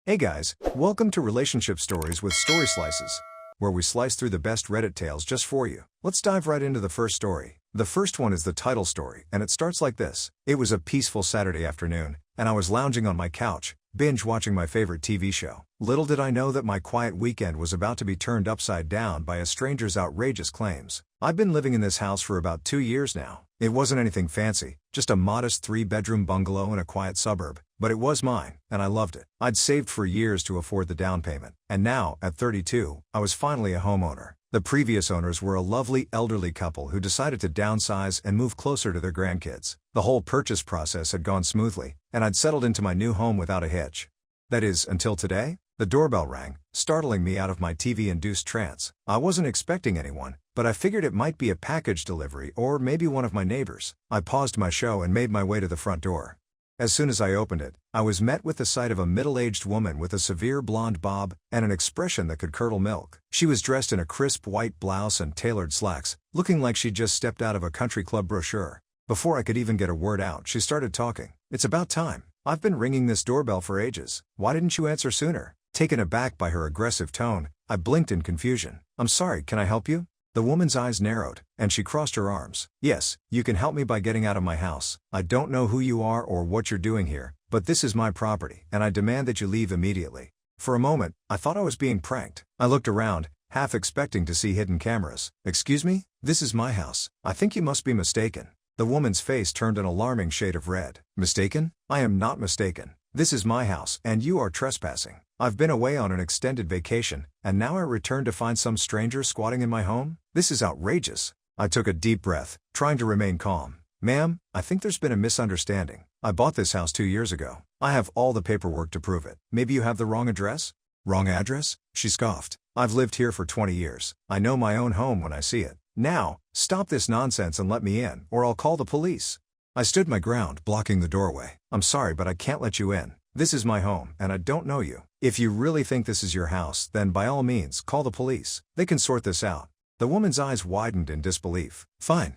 Hey guys, welcome to Relationship Stories with Story Slices, where we slice through the best Reddit tales just for you. Let's dive right into the first story. The first one is the Tittle story, and it starts like this. It was a peaceful Saturday afternoon, and I was lounging on my couch, binge-watching my favorite TV show. Little did I know that my quiet weekend was about to be turned upside down by a stranger's outrageous claims. I've been living in this house for about 2 years now. It wasn't anything fancy, just a modest 3-bedroom bungalow in a quiet suburb, but it was mine, and I loved it. I'd saved for years to afford the down payment, and now, at 32, I was finally a homeowner. The previous owners were a lovely elderly couple who decided to downsize and move closer to their grandkids. The whole purchase process had gone smoothly, and I'd settled into my new home without a hitch. That is, until today. The doorbell rang, startling me out of my TV-induced trance. I wasn't expecting anyone, but I figured it might be a package delivery or maybe one of my neighbors. I paused my show and made my way to the front door. As soon as I opened it, I was met with the sight of a middle-aged woman with a severe blonde bob and an expression that could curdle milk. She was dressed in a crisp white blouse and tailored slacks, looking like she'd just stepped out of a country club brochure. Before I could even get a word out, she started talking. "It's about time. I've been ringing this doorbell for ages. Why didn't you answer sooner?" Taken aback by her aggressive tone, I blinked in confusion. "I'm sorry, can I help you?" The woman's eyes narrowed, and she crossed her arms. "Yes, you can help me by getting out of my house. I don't know who you are or what you're doing here, but this is my property, and I demand that you leave immediately." For a moment, I thought I was being pranked. I looked around, half expecting to see hidden cameras. "Excuse me? This is my house. I think you must be mistaken." The woman's face turned an alarming shade of red. "Mistaken? I am not mistaken. This is my house, and you are trespassing. I've been away on an extended vacation, and now I return to find some stranger squatting in my home? This is outrageous." I took a deep breath, trying to remain calm. "Ma'am, I think there's been a misunderstanding. I bought this house 2 years ago. I have all the paperwork to prove it. Maybe you have the wrong address?" "Wrong address?" she scoffed. "I've lived here for 20 years. I know my own home when I see it. Now, stop this nonsense and let me in, or I'll call the police." I stood my ground, blocking the doorway. "I'm sorry, but I can't let you in. This is my home, and I don't know you. If you really think this is your house, then by all means, call the police. They can sort this out." The woman's eyes widened in disbelief. Fine.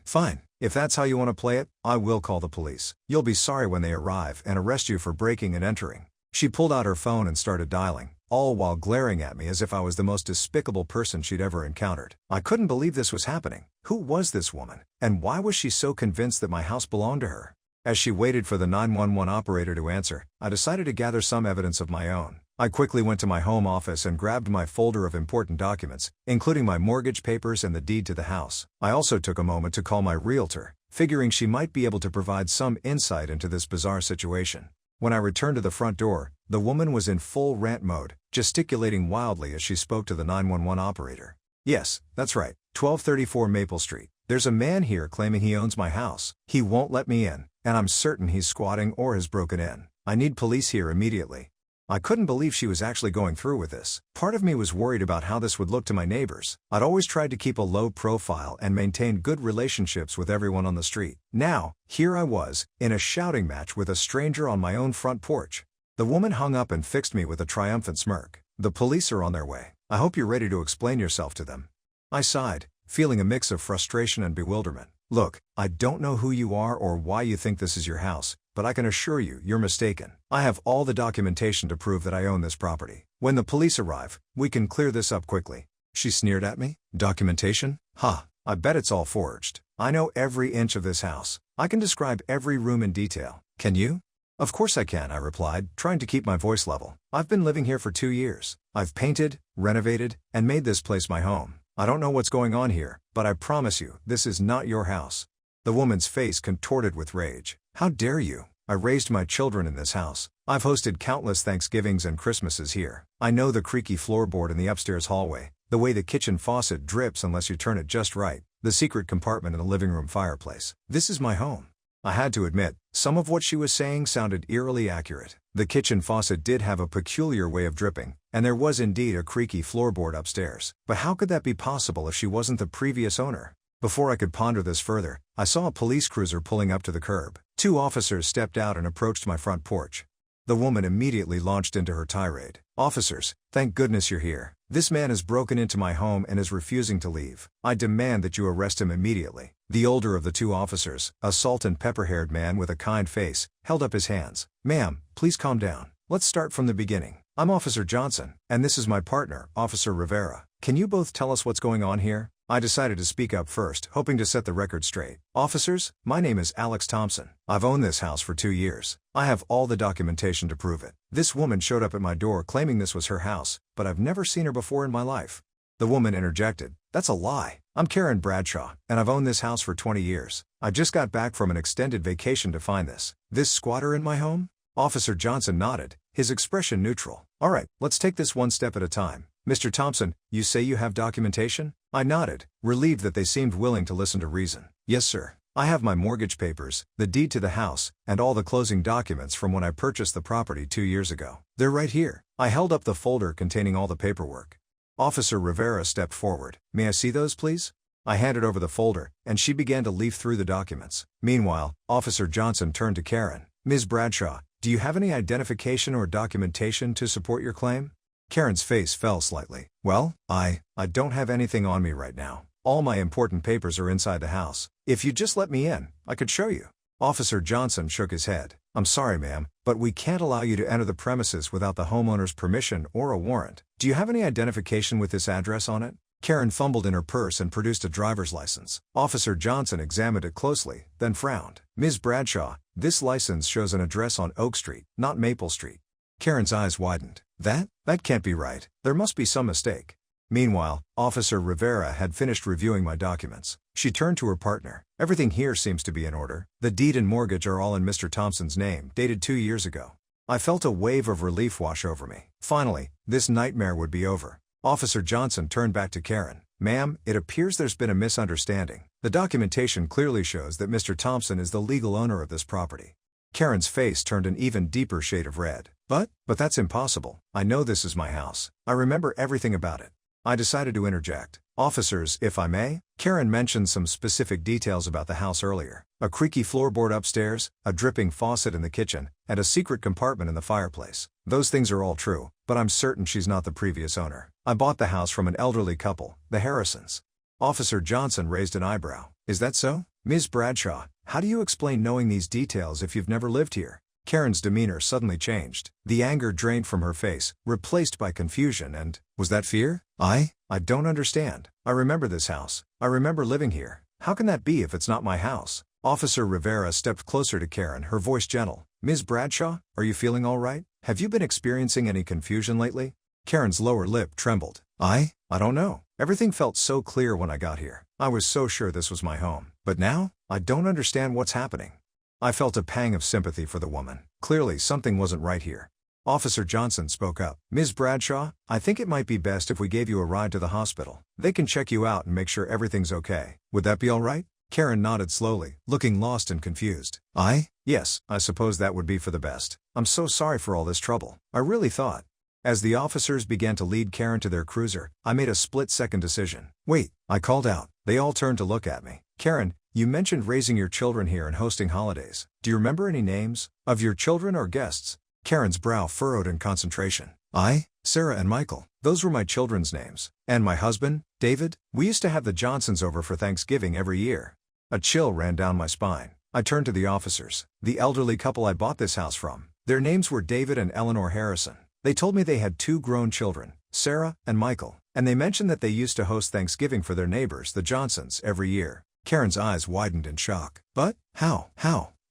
If that's how you want to play it, I will call the police. You'll be sorry when they arrive and arrest you for breaking and entering." She pulled out her phone and started dialing, all while glaring at me as if I was the most despicable person she'd ever encountered. I couldn't believe this was happening. Who was this woman? And why was she so convinced that my house belonged to her? As she waited for the 911 operator to answer, I decided to gather some evidence of my own. I quickly went to my home office and grabbed my folder of important documents, including my mortgage papers and the deed to the house. I also took a moment to call my realtor, figuring she might be able to provide some insight into this bizarre situation. When I returned to the front door, the woman was in full rant mode, gesticulating wildly as she spoke to the 911 operator. "Yes, that's right, 1234 Maple Street. There's a man here claiming he owns my house. He won't let me in, and I'm certain he's squatting or has broken in. I need police here immediately." I couldn't believe she was actually going through with this. Part of me was worried about how this would look to my neighbors. I'd always tried to keep a low profile and maintain good relationships with everyone on the street. Now, here I was, in a shouting match with a stranger on my own front porch. The woman hung up and fixed me with a triumphant smirk. "The police are on their way. I hope you're ready to explain yourself to them." I sighed, feeling a mix of frustration and bewilderment. "Look, I don't know who you are or why you think this is your house, but I can assure you, you're mistaken. I have all the documentation to prove that I own this property. When the police arrive, we can clear this up quickly." She sneered at me. "Documentation? Ha! I bet it's all forged. I know every inch of this house. I can describe every room in detail. Can you?" "Of course I can," I replied, trying to keep my voice level. "I've been living here for 2 years. I've painted, renovated, and made this place my home. I don't know what's going on here, but I promise you, this is not your house." The woman's face contorted with rage. "How dare you? I raised my children in this house. I've hosted countless Thanksgivings and Christmases here. I know the creaky floorboard in the upstairs hallway, the way the kitchen faucet drips unless you turn it just right, the secret compartment in the living room fireplace. This is my home." I had to admit, some of what she was saying sounded eerily accurate. The kitchen faucet did have a peculiar way of dripping, and there was indeed a creaky floorboard upstairs. But how could that be possible if she wasn't the previous owner? Before I could ponder this further, I saw a police cruiser pulling up to the curb. 2 officers stepped out and approached my front porch. The woman immediately launched into her tirade. "Officers, thank goodness you're here. This man has broken into my home and is refusing to leave. I demand that you arrest him immediately." The older of the 2 officers, a salt and pepper-haired man with a kind face, held up his hands. "Ma'am, please calm down. Let's start from the beginning. I'm Officer Johnson, and this is my partner, Officer Rivera. Can you both tell us what's going on here? I decided to speak up first, hoping to set the record straight. Officers, my name is Alex Thompson. I've owned this house for 2 years. I have all the documentation to prove it. This woman showed up at my door claiming this was her house, but I've never seen her before in my life. The woman interjected, "That's a lie. I'm Karen Bradshaw, and I've owned this house for 20 years. I just got back from an extended vacation to find this squatter in my home?" Officer Johnson nodded, his expression neutral. "All right, let's take this one step at a time. Mr. Thompson, you say you have documentation?" I nodded, relieved that they seemed willing to listen to reason. "Yes, sir. I have my mortgage papers, the deed to the house, and all the closing documents from when I purchased the property 2 years ago. They're right here." I held up the folder containing all the paperwork. Officer Rivera stepped forward. "May I see those, please?" I handed over the folder, and she began to leaf through the documents. Meanwhile, Officer Johnson turned to Karen. "Ms. Bradshaw, do you have any identification or documentation to support your claim?" Karen's face fell slightly. "Well, I don't have anything on me right now. All my important papers are inside the house. If you'd just let me in, I could show you." Officer Johnson shook his head. "I'm sorry, ma'am, but we can't allow you to enter the premises without the homeowner's permission or a warrant. Do you have any identification with this address on it?" Karen fumbled in her purse and produced a driver's license. Officer Johnson examined it closely, then frowned. "Ms. Bradshaw, this license shows an address on Oak Street, not Maple Street." Karen's eyes widened. That can't be right. There must be some mistake." Meanwhile, Officer Rivera had finished reviewing my documents. She turned to her partner. "Everything here seems to be in order. The deed and mortgage are all in Mr. Thompson's name, dated 2 years ago." I felt a wave of relief wash over me. Finally, this nightmare would be over. Officer Johnson turned back to Karen. "Ma'am, it appears there's been a misunderstanding. The documentation clearly shows that Mr. Thompson is the legal owner of this property." Karen's face turned an even deeper shade of red. But that's impossible. I know this is my house. I remember everything about it." I decided to interject. "Officers, if I may?" Karen mentioned some specific details about the house earlier. A creaky floorboard upstairs, a dripping faucet in the kitchen, and a secret compartment in the fireplace. Those things are all true, but I'm certain she's not the previous owner. I bought the house from an elderly couple, the Harrisons. Officer Johnson raised an eyebrow. "Is that so? Ms. Bradshaw, how do you explain knowing these details if you've never lived here?" Karen's demeanor suddenly changed. The anger drained from her face, replaced by confusion and, was that fear? I don't understand. I remember this house. I remember living here. How can that be if it's not my house?" Officer Rivera stepped closer to Karen, her voice gentle. "Ms. Bradshaw, are you feeling all right? Have you been experiencing any confusion lately?" Karen's lower lip trembled. I don't know. Everything felt so clear when I got here. I was so sure this was my home. But now, I don't understand what's happening." I felt a pang of sympathy for the woman. Clearly something wasn't right here. Officer Johnson spoke up. "Ms. Bradshaw, I think it might be best if we gave you a ride to the hospital. They can check you out and make sure everything's okay. Would that be all right?" Karen nodded slowly, looking lost and confused. Yes, I suppose that would be for the best. I'm so sorry for all this trouble. I really thought." As the officers began to lead Karen to their cruiser, I made a split-second decision. "Wait," I called out. They all turned to look at me. "Karen, you mentioned raising your children here and hosting holidays. Do you remember any names of your children or guests?" Karen's brow furrowed in concentration. Sarah and Michael. Those were my children's names. And my husband, David. We used to have the Johnsons over for Thanksgiving every year." A chill ran down my spine. I turned to the officers. "The elderly couple I bought this house from. Their names were David and Eleanor Harrison. They told me they had 2 grown children, Sarah and Michael, and they mentioned that they used to host Thanksgiving for their neighbors, the Johnsons, every year." Karen's eyes widened in shock. "But, how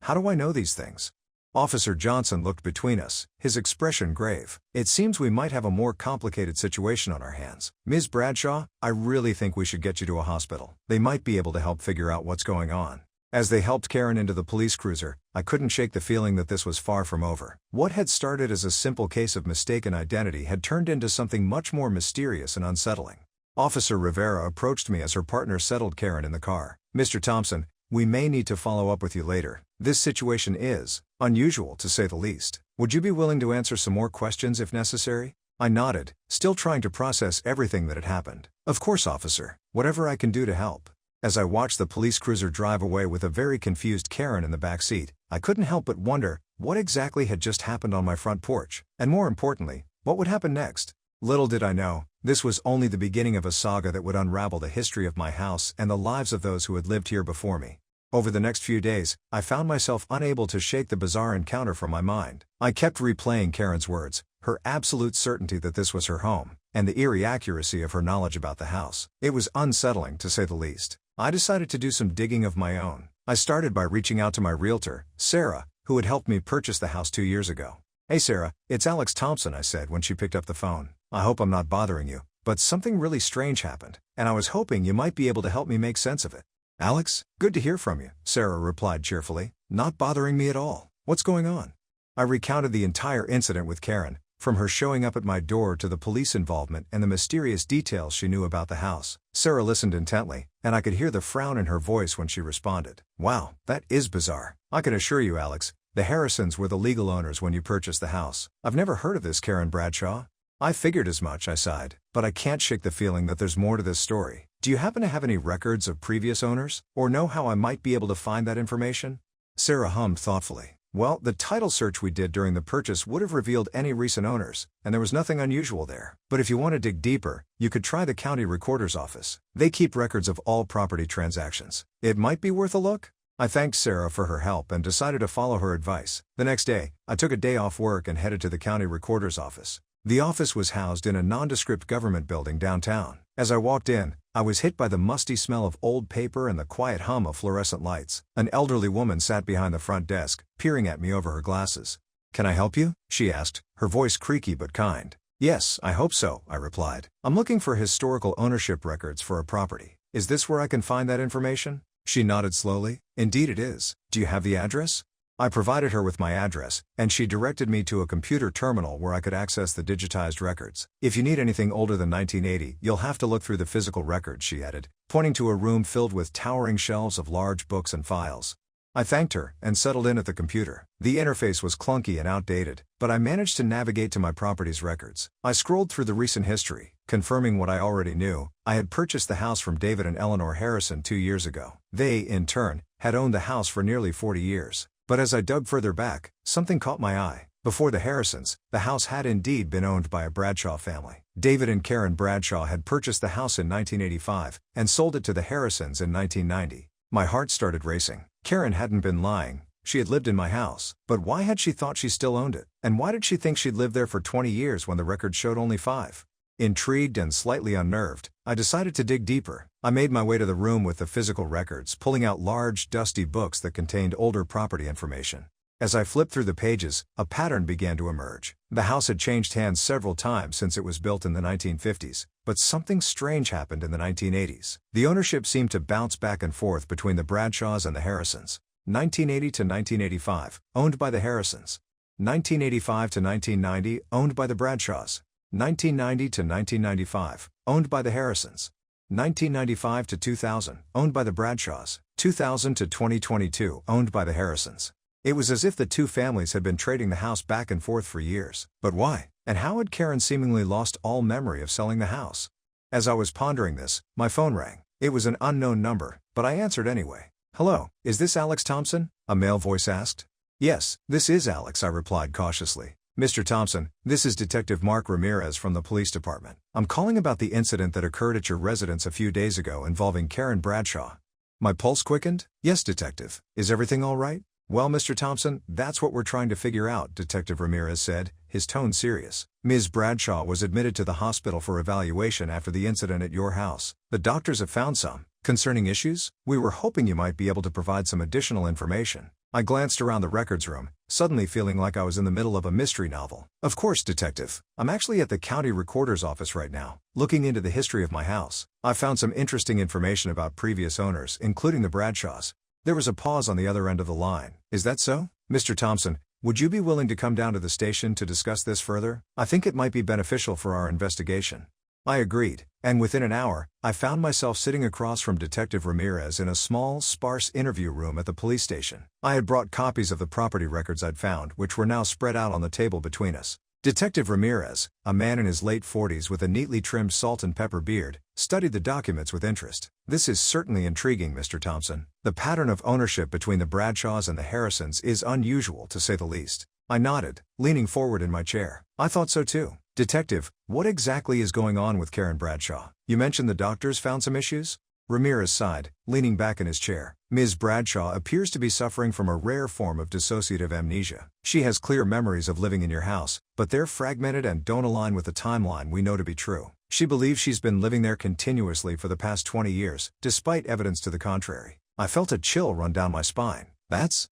do I know these things?" Officer Johnson looked between us, his expression grave. "It seems we might have a more complicated situation on our hands. Ms. Bradshaw, I really think we should get you to a hospital. They might be able to help figure out what's going on." As they helped Karen into the police cruiser, I couldn't shake the feeling that this was far from over. What had started as a simple case of mistaken identity had turned into something much more mysterious and unsettling. Officer Rivera approached me as her partner settled Karen in the car. "Mr. Thompson, we may need to follow up with you later. This situation is unusual, to say the least. Would you be willing to answer some more questions if necessary?" I nodded, still trying to process everything that had happened. "Of course, officer. Whatever I can do to help." As I watched the police cruiser drive away with a very confused Karen in the back seat, I couldn't help but wonder what exactly had just happened on my front porch, and more importantly, what would happen next. Little did I know, this was only the beginning of a saga that would unravel the history of my house and the lives of those who had lived here before me. Over the next few days, I found myself unable to shake the bizarre encounter from my mind. I kept replaying Karen's words, her absolute certainty that this was her home, and the eerie accuracy of her knowledge about the house. It was unsettling, to say the least. I decided to do some digging of my own. I started by reaching out to my realtor, Sarah, who had helped me purchase the house 2 years ago. "Hey Sarah, it's Alex Thompson," I said when she picked up the phone. "I hope I'm not bothering you, but something really strange happened, and I was hoping you might be able to help me make sense of it." "Alex, good to hear from you," Sarah replied cheerfully. "Not bothering me at all. What's going on?" I recounted the entire incident with Karen, from her showing up at my door to the police involvement and the mysterious details she knew about the house. Sarah listened intently, and I could hear the frown in her voice when she responded. "Wow, that is bizarre. I can assure you, Alex, the Harrisons were the legal owners when you purchased the house." "I've never heard of this Karen Bradshaw." "I figured as much," I sighed, "but I can't shake the feeling that there's more to this story. Do you happen to have any records of previous owners, or know how I might be able to find that information?" Sarah hummed thoughtfully. "Well, the title search we did during the purchase would have revealed any recent owners, and there was nothing unusual there. But if you want to dig deeper, you could try the county recorder's office. They keep records of all property transactions. It might be worth a look." I thanked Sarah for her help and decided to follow her advice. The next day, I took a day off work and headed to the county recorder's office. The office was housed in a nondescript government building downtown. As I walked in, I was hit by the musty smell of old paper and the quiet hum of fluorescent lights. An elderly woman sat behind the front desk, peering at me over her glasses. "Can I help you?" she asked, her voice creaky but kind. "Yes, I hope so," I replied. "I'm looking for historical ownership records for a property. Is this where I can find that information?" She nodded slowly. "Indeed it is. Do you have the address?" I provided her with my address, and she directed me to a computer terminal where I could access the digitized records. "If you need anything older than 1980, you'll have to look through the physical records," she added, pointing to a room filled with towering shelves of large books and files. I thanked her and settled in at the computer. The interface was clunky and outdated, but I managed to navigate to my property's records. I scrolled through the recent history, confirming what I already knew. I had purchased the house from David and Eleanor Harrison 2 years ago. They, in turn, had owned the house for nearly 40 years. But as I dug further back, something caught my eye. Before the Harrisons, the house had indeed been owned by a Bradshaw family. David and Karen Bradshaw had purchased the house in 1985 and sold it to the Harrisons in 1990. My heart started racing. Karen hadn't been lying. She had lived in my house. But why had she thought she still owned it? And why did she think she'd lived there for 20 years when the record showed only 5? Intrigued and slightly unnerved, I decided to dig deeper. I made my way to the room with the physical records, pulling out large, dusty books that contained older property information. As I flipped through the pages, a pattern began to emerge. The house had changed hands several times since it was built in the 1950s, but something strange happened in the 1980s. The ownership seemed to bounce back and forth between the Bradshaws and the Harrisons. 1980 to 1985, owned by the Harrisons. 1985 to 1990, owned by the Bradshaws. 1990 to 1995, owned by the Harrisons. 1995 to 2000, owned by the Bradshaws. 2000 to 2022, owned by the Harrisons. It was as if the two families had been trading the house back and forth for years. But why? And how had Karen seemingly lost all memory of selling the house? As I was pondering this, my phone rang. It was an unknown number, but I answered anyway. "Hello, is this Alex Thompson?" a male voice asked. "Yes, this is Alex," I replied cautiously. "Mr. Thompson, this is Detective Mark Ramirez from the police department. I'm calling about the incident that occurred at your residence a few days ago involving Karen Bradshaw." My pulse quickened. "Yes, Detective. Is everything all right?" "Well, Mr. Thompson, that's what we're trying to figure out," Detective Ramirez said, his tone serious. "Ms. Bradshaw was admitted to the hospital for evaluation after the incident at your house. The doctors have found some concerning issues. We were hoping you might be able to provide some additional information." I glanced around the records room, suddenly feeling like I was in the middle of a mystery novel. "Of course, Detective. I'm actually at the county recorder's office right now, looking into the history of my house. I found some interesting information about previous owners, including the Bradshaws." There was a pause on the other end of the line. "Is that so? Mr. Thompson, would you be willing to come down to the station to discuss this further? I think it might be beneficial for our investigation." I agreed, and within an hour, I found myself sitting across from Detective Ramirez in a small, sparse interview room at the police station. I had brought copies of the property records I'd found, which were now spread out on the table between us. Detective Ramirez, a man in his late 40s with a neatly trimmed salt and pepper beard, studied the documents with interest. "This is certainly intriguing, Mr. Thompson. The pattern of ownership between the Bradshaws and the Harrisons is unusual, to say the least." I nodded, leaning forward in my chair. "I thought so too. Detective, what exactly is going on with Karen Bradshaw? You mentioned the doctors found some issues?" Ramirez sighed, leaning back in his chair. Ms. Bradshaw appears to be suffering from a rare form of dissociative amnesia. She has clear memories of living in your house, but they're fragmented and don't align with the timeline we know to be true. She believes she's been living there continuously for the past 20 years, despite evidence to the contrary. I felt a chill run down my spine. That's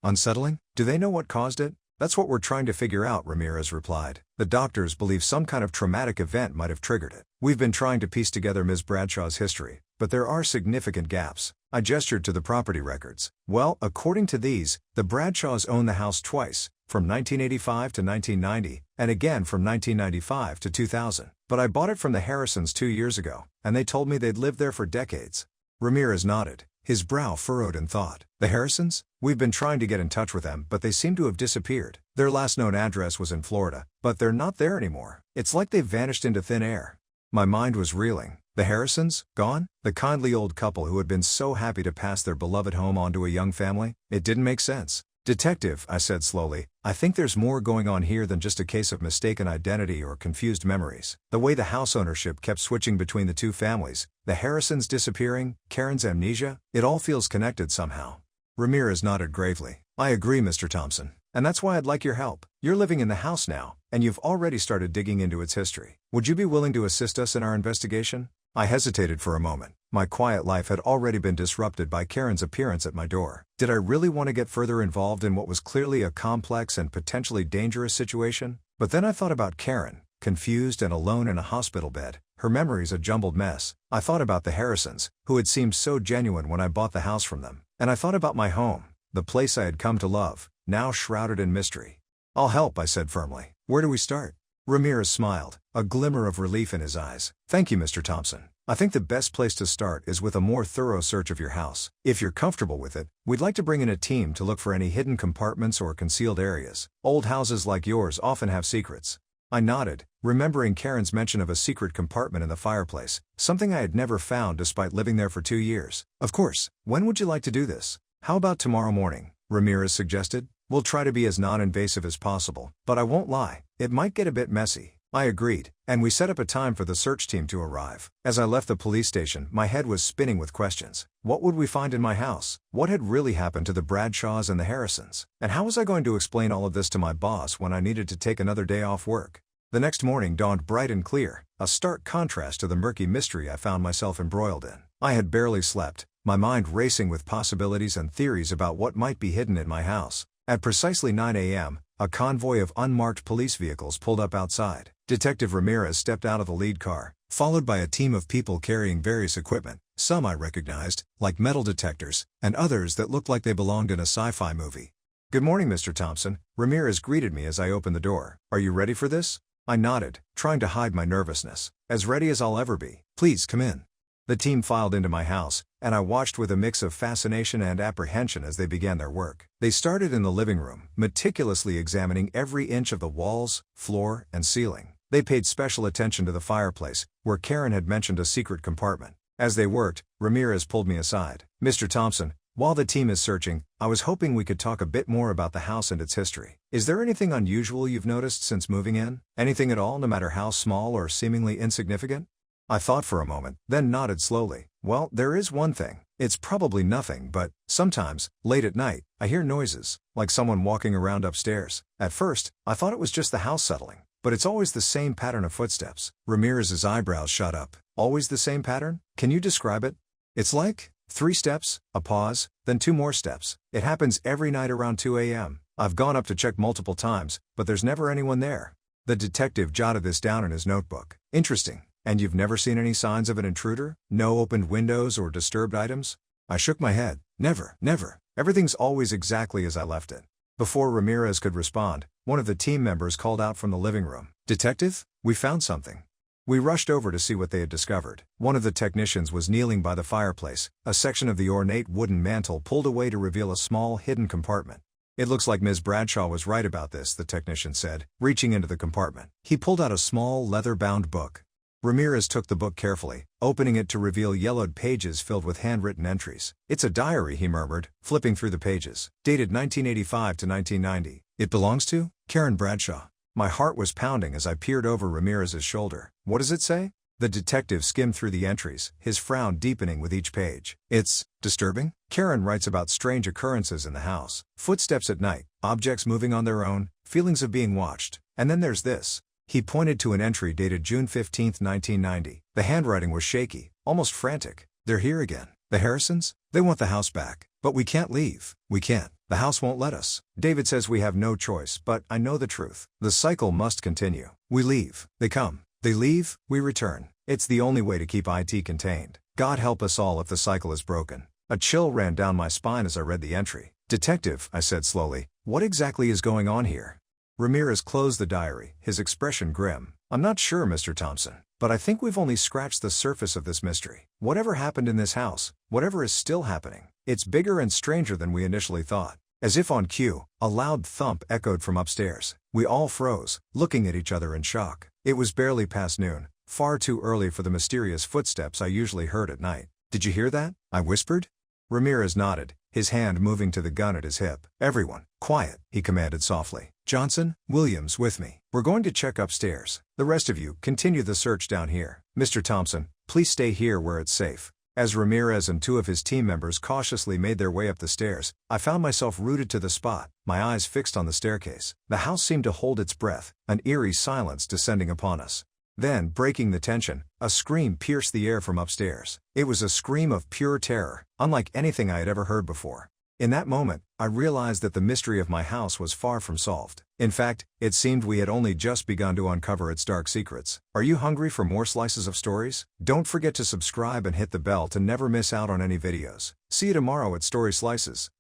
unsettling? Do they know what caused it? That's what we're trying to figure out, Ramirez replied. The doctors believe some kind of traumatic event might have triggered it. We've been trying to piece together Ms. Bradshaw's history, but there are significant gaps. I gestured to the property records. Well, according to these, the Bradshaws owned the house twice, from 1985 to 1990, and again from 1995 to 2000. But I bought it from the Harrisons 2 years ago, and they told me they'd lived there for decades. Ramirez nodded, his brow furrowed in thought. The Harrisons? We've been trying to get in touch with them, but they seem to have disappeared. Their last known address was in Florida, but they're not there anymore. It's like they've vanished into thin air. My mind was reeling. The Harrisons? Gone? The kindly old couple who had been so happy to pass their beloved home on to a young family? It didn't make sense. Detective, I said slowly, I think there's more going on here than just a case of mistaken identity or confused memories. The way the house ownership kept switching between the two families, the Harrisons disappearing, Karen's amnesia, it all feels connected somehow. Ramirez nodded gravely. I agree, Mr. Thompson. And that's why I'd like your help. You're living in the house now, and you've already started digging into its history. Would you be willing to assist us in our investigation? I hesitated for a moment. My quiet life had already been disrupted by Karen's appearance at my door. Did I really want to get further involved in what was clearly a complex and potentially dangerous situation? But then I thought about Karen, confused and alone in a hospital bed, her memories a jumbled mess. I thought about the Harrisons, who had seemed so genuine when I bought the house from them. And I thought about my home, the place I had come to love, now shrouded in mystery. I'll help, I said firmly. Where do we start? Ramirez smiled, a glimmer of relief in his eyes. Thank you, Mr. Thompson. I think the best place to start is with a more thorough search of your house. If you're comfortable with it, we'd like to bring in a team to look for any hidden compartments or concealed areas. Old houses like yours often have secrets. I nodded, remembering Karen's mention of a secret compartment in the fireplace, something I had never found despite living there for 2 years. Of course. When would you like to do this? How about tomorrow morning? Ramirez suggested. We'll try to be as non-invasive as possible, but I won't lie, it might get a bit messy. I agreed, and we set up a time for the search team to arrive. As I left the police station, my head was spinning with questions. What would we find in my house? What had really happened to the Bradshaws and the Harrisons? And how was I going to explain all of this to my boss when I needed to take another day off work? The next morning dawned bright and clear, a stark contrast to the murky mystery I found myself embroiled in. I had barely slept, my mind racing with possibilities and theories about what might be hidden in my house. At precisely 9 a.m., a convoy of unmarked police vehicles pulled up outside. Detective Ramirez stepped out of the lead car, followed by a team of people carrying various equipment. Some I recognized, like metal detectors, and others that looked like they belonged in a sci-fi movie. Good morning, Mr. Thompson. Ramirez greeted me as I opened the door. Are you ready for this? I nodded, trying to hide my nervousness. As ready as I'll ever be. Please come in. The team filed into my house, and I watched with a mix of fascination and apprehension as they began their work. They started in the living room, meticulously examining every inch of the walls, floor, and ceiling. They paid special attention to the fireplace, where Karen had mentioned a secret compartment. As they worked, Ramirez pulled me aside. Mr. Thompson, while the team is searching, I was hoping we could talk a bit more about the house and its history. Is there anything unusual you've noticed since moving in? Anything at all, no matter how small or seemingly insignificant? I thought for a moment, then nodded slowly. Well, there is one thing. It's probably nothing, but sometimes, late at night, I hear noises, like someone walking around upstairs. At first, I thought it was just the house settling, but it's always the same pattern of footsteps. Ramirez's eyebrows shot up. Always the same pattern? Can you describe it? It's like 3 steps, a pause, then 2 more steps. It happens every night around 2 a.m. I've gone up to check multiple times, but there's never anyone there. The detective jotted this down in his notebook. Interesting. And you've never seen any signs of an intruder? No opened windows or disturbed items? I shook my head. Never, never. Everything's always exactly as I left it. Before Ramirez could respond, one of the team members called out from the living room. Detective, we found something. We rushed over to see what they had discovered. One of the technicians was kneeling by the fireplace, a section of the ornate wooden mantel pulled away to reveal a small hidden compartment. It looks like Ms. Bradshaw was right about this, the technician said, reaching into the compartment. He pulled out a small leather-bound book. Ramirez took the book carefully, opening it to reveal yellowed pages filled with handwritten entries. It's a diary, he murmured, flipping through the pages. Dated 1985 to 1990. It belongs to Karen Bradshaw. My heart was pounding as I peered over Ramirez's shoulder. What does it say? The detective skimmed through the entries, his frown deepening with each page. It's disturbing. Karen writes about strange occurrences in the house. Footsteps at night, objects moving on their own, feelings of being watched. And then there's this. He pointed to an entry dated June 15, 1990. The handwriting was shaky, almost frantic. They're here again. The Harrisons? They want the house back. But we can't leave. We can't. The house won't let us. David says we have no choice, but I know the truth. The cycle must continue. We leave. They come. They leave. We return. It's the only way to keep IT contained. God help us all if the cycle is broken. A chill ran down my spine as I read the entry. Detective, I said slowly, what exactly is going on here? Ramirez closed the diary, his expression grim. I'm not sure, Mr. Thompson, but I think we've only scratched the surface of this mystery. Whatever happened in this house, whatever is still happening, it's bigger and stranger than we initially thought. As if on cue, a loud thump echoed from upstairs. We all froze, looking at each other in shock. It was barely past noon, far too early for the mysterious footsteps I usually heard at night. Did you hear that? I whispered. Ramirez nodded, his hand moving to the gun at his hip. Everyone, quiet, he commanded softly. Johnson, Williams with me. We're going to check upstairs. The rest of you, continue the search down here. Mr. Thompson, please stay here where it's safe. As Ramirez and two of his team members cautiously made their way up the stairs, I found myself rooted to the spot, my eyes fixed on the staircase. The house seemed to hold its breath, an eerie silence descending upon us. Then, breaking the tension, a scream pierced the air from upstairs. It was a scream of pure terror, unlike anything I had ever heard before. In that moment, I realized that the mystery of my house was far from solved. In fact, it seemed we had only just begun to uncover its dark secrets. Are you hungry for more slices of stories? Don't forget to subscribe and hit the bell to never miss out on any videos. See you tomorrow at Story Slices.